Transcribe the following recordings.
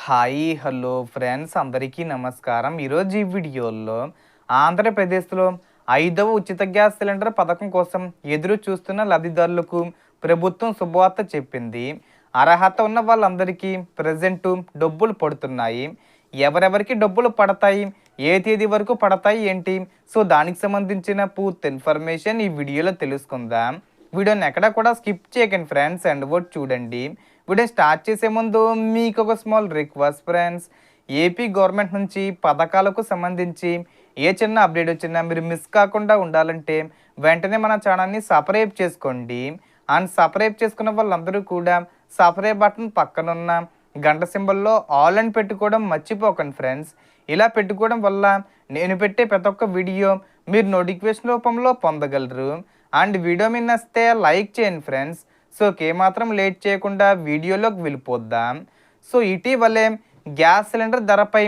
Hi hello friends అందరికీ నమస్కారం. ఈరోజు ఈ వీడియోలో ఆంధ్రప్రదేశ్లో 5వ ఉచిత గ్యాస్ సిలిండర్ పథకం కోసం ఎదురు చూస్తున్న లబ్ధిదారులకు ప్రభుత్వం శుభవార్త చెప్పింది. అర్హత ఉన్న వాళ్ళందరికీ ప్రజెంటు డబ్బులు పడుతున్నాయి. ఎవరెవరికి డబ్బులు పడతాయి, ఏ తేదీ వరకు పడతాయి ఏంటి, సో దానికి సంబంధించిన పూర్తి ఇన్ఫర్మేషన్ ఈ వీడియోలో తెలుసుకుందాం. వీడియోని ఎక్కడ కూడా స్కిప్ చేయకండి ఫ్రెండ్స్, అండ్ వర్డ్ చూడండి. వీడియో స్టార్ట్ చేసే ముందు మీకు ఒక small request friends, AP government నుంచి పథకాలకు సంబంధించి ఏ చిన్న అప్డేట్ వచ్చినా మీరు మిస్ కాకుండా ఉండాలంటే వెంటనే మన ఛానల్ని సబ్స్క్రైబ్ చేసుకోండి. అండ్ సబ్స్క్రైబ్ చేసుకున్న వాళ్ళందరూ కూడా సబ్స్క్రైబ్ బటన్ పక్కనున్న గంట సింబల్లో ఆల్ అని పెట్టుకోవడం మర్చిపోకండి ఫ్రెండ్స్. ఇలా పెట్టుకోవడం వల్ల నేను పెట్టే ప్రతి ఒక్క వీడియో మీరు నోటిఫికేషన్ రూపంలో పొందగలరు. అండ్ వీడియో మీద నచ్చితే లైక్ చేయండి ఫ్రెండ్స్. సో ఏమాత్రం లేట్ చేయకుండా వీడియోలోకి వెళ్ళిపోద్దాం. సో ఇటీవలే గ్యాస్ సిలిండర్ ధరపై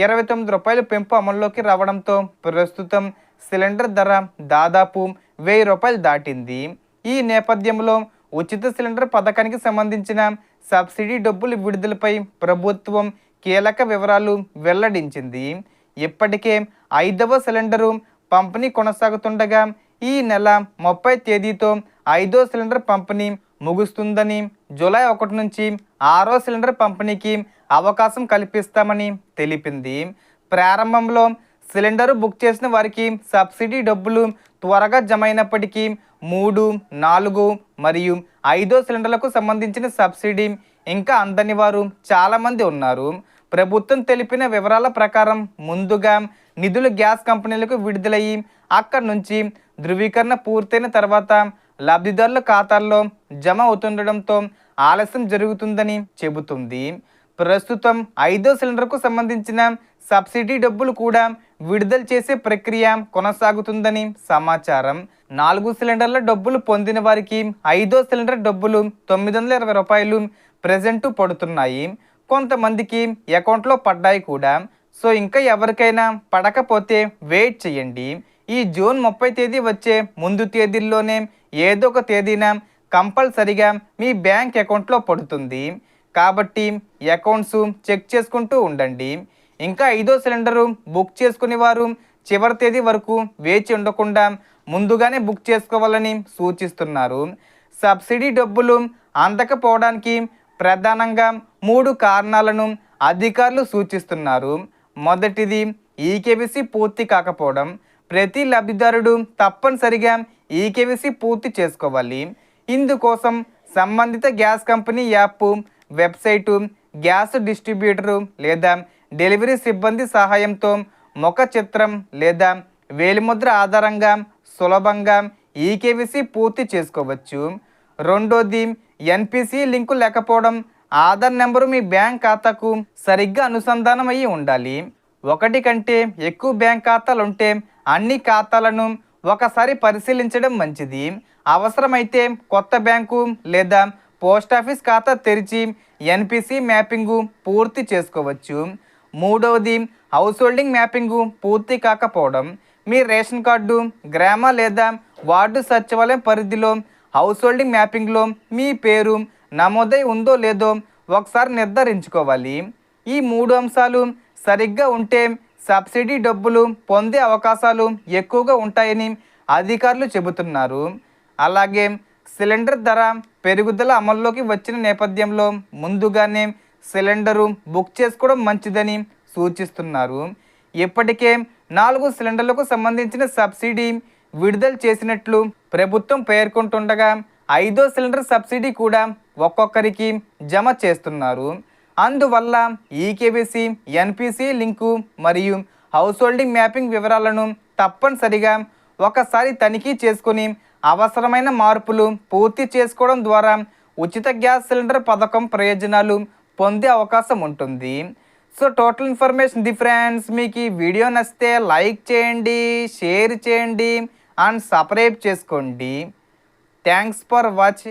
29 రూపాయలు పెంపు అమల్లోకి రావడంతో ప్రస్తుతం సిలిండర్ ధర దాదాపు 1000 రూపాయలు దాటింది. ఈ నేపథ్యంలో ఉచిత సిలిండర్ పథకానికి సంబంధించిన సబ్సిడీ డబ్బులు విడుదలపై ప్రభుత్వం కీలక వివరాలు వెల్లడించింది. ఇప్పటికే 5వ సిలిండరు పంపిణీ కొనసాగుతుండగా ఈ నెల 30 తేదీతో 5వ సిలిండర్ పంపిణీ ముగుస్తుందని, జూలై 1 నుంచి 6వ సిలిండర్ పంపిణీకి అవకాశం కల్పిస్తామని తెలిపింది. ప్రారంభంలో సిలిండర్ బుక్ చేసిన వారికి సబ్సిడీ డబ్బులు త్వరగా జమ అయినప్పటికీ 3, 4 మరియు 5వ సిలిండర్లకు సంబంధించిన సబ్సిడీ ఇంకా అందని వారు చాలామంది ఉన్నారు. ప్రభుత్వం తెలిపిన వివరాల ప్రకారం ముందుగా నిధులు గ్యాస్ కంపెనీలకు విడుదలయ్యి అక్కడి నుంచి ధృవీకరణ పూర్తయిన తర్వాత లబ్ధిదారుల ఖాతాల్లో జమ అవుతుండడంతో ఆలస్యం జరుగుతుందని చెబుతుంది. ప్రస్తుతం 5వ సిలిండర్కు సంబంధించిన సబ్సిడీ డబ్బులు కూడా విడుదల చేసే ప్రక్రియ కొనసాగుతుందని సమాచారం. 4 సిలిండర్ల డబ్బులు పొందిన వారికి 5వ సిలిండర్ డబ్బులు 920 రూపాయలు ప్రజెంటు పడుతున్నాయి. కొంతమందికి అకౌంట్లో పడ్డాయి కూడా. సో ఇంకా ఎవరికైనా పడకపోతే వెయిట్ చేయండి. ఈ జూన్ 30 తేదీ వచ్చే ముందు తేదీల్లోనే ఏదో ఒక తేదీన కంపల్సరిగా మీ బ్యాంక్ అకౌంట్లో పడుతుంది. కాబట్టి అకౌంట్స్ చెక్ చేసుకుంటూ ఉండండి. ఇంకా 5వ సిలిండరు బుక్ చేసుకునే వారు చివరి తేదీ వరకు వేచి ఉండకుండా ముందుగానే బుక్ చేసుకోవాలని సూచిస్తున్నారు. సబ్సిడీ డబ్బులు అందకపోవడానికి ప్రధానంగా 3 కారణాలను అధికారులు సూచిస్తున్నారు. మొదటిది ఈకేవీసీ పూర్తి కాకపోవడం. ప్రతి లబ్ధిదారుడు తప్పనిసరిగా ఈకేవీసీ పూర్తి చేసుకోవాలి. ఇందుకోసం సంబంధిత gas company app, website, gas distributor లేదా డెలివరీ సిబ్బంది సహాయంతో ముఖ చిత్రం లేదా వేలిముద్ర ఆధారంగా సులభంగా ఈకేవీసీ పూర్తి చేసుకోవచ్చు. రెండోది ఎన్పిసి లింకు లేకపోవడం. ఆధార్ నెంబరు మీ బ్యాంక్ ఖాతాకు సరిగ్గా అనుసంధానం అయ్యి ఉండాలి. 1 కంటే ఎక్కువ బ్యాంక్ ఖాతాలు ఉంటే అన్ని ఖాతాలను ఒకసారి పరిశీలించడం మంచిది. అవసరమైతే కొత్త బ్యాంకు లేదా పోస్టాఫీస్ ఖాతా తెరిచి ఎన్పిసి మ్యాపింగు పూర్తి చేసుకోవచ్చు. మూడవది హౌస్ హోల్డింగ్ మ్యాపింగు పూర్తి కాకపోవడం. మీ రేషన్ కార్డు, గ్రామ లేదా వార్డు సచివాలయం పరిధిలో హౌస్ హోల్డింగ్ మ్యాపింగ్లో మీ పేరు నమోదై ఉందో లేదో ఒకసారి నిర్ధారించుకోవాలి. ఈ 3 అంశాలు సరిగ్గా ఉంటే సబ్సిడీ డబ్బులు పొందే అవకాశాలు ఎక్కువగా ఉంటాయని అధికారులు చెబుతున్నారు. అలాగే సిలిండర్ ధర పెరుగుదల అమల్లోకి వచ్చిన నేపథ్యంలో ముందుగానే సిలిండరు బుక్ చేసుకోవడం మంచిదని సూచిస్తున్నారు. ఇప్పటికే 4 సిలిండర్లకు సంబంధించిన సబ్సిడీ విడుదల చేసినట్లు ప్రభుత్వం పేర్కొంటుండగా 5వ సిలిండర్ సబ్సిడీ కూడా ఒక్కొక్కరికి జమ చేస్తున్నారు. అందువల్ల ఈకేవీసీ, ఎన్పిసి లింకు మరియు హౌస్ హోల్డింగ్ మ్యాపింగ్ వివరాలను తప్పనిసరిగా ఒకసారి తనిఖీ చేసుకుని అవసరమైన మార్పులు పూర్తి చేసుకోవడం ద్వారా ఉచిత గ్యాస్ సిలిండర్ పథకం ప్రయోజనాలు పొందే అవకాశం ఉంటుంది. So total information the friends. మీకు ఈ వీడియో నచ్చితే లైక్ చేయండి, షేర్ చేయండి అండ్ సబ్స్క్రైబ్ చేసుకోండి. Thanks for watching.